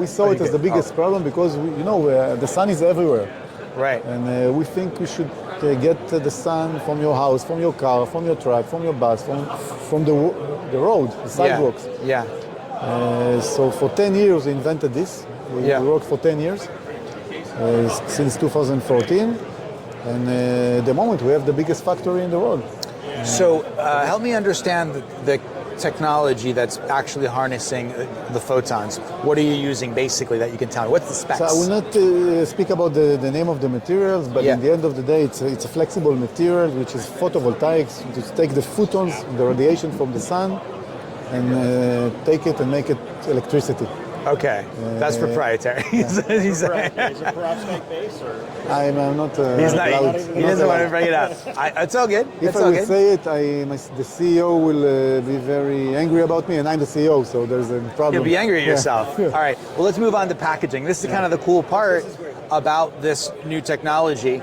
We saw it as the biggest problem because the sun is everywhere. Right. And we think we should get the sun from your house, from your car, from your truck, from your bus, from the road, the sidewalks. Yeah. So for 10 years we invented this. We worked for 10 years, since 2014. And at the moment we have the biggest factory in the world. So help me understand the technology that's actually harnessing the photons. What are you using basically that you can tell me? What's the specs? So I will not speak about the name of the materials, but in the end of the day, it's a flexible material which is photovoltaics, to take the photons, the radiation from the sun, and take it and make it electricity. Okay, that's proprietary. Is it perovskite-based or? I'm not. He's not. He doesn't want to bring it up. It's all good. If I will say it, the CEO will be very angry about me, and I'm the CEO, so there's a problem. You'll be angry at yourself. All right. Well, let's move on to packaging. This is kind of the cool part about this new technology.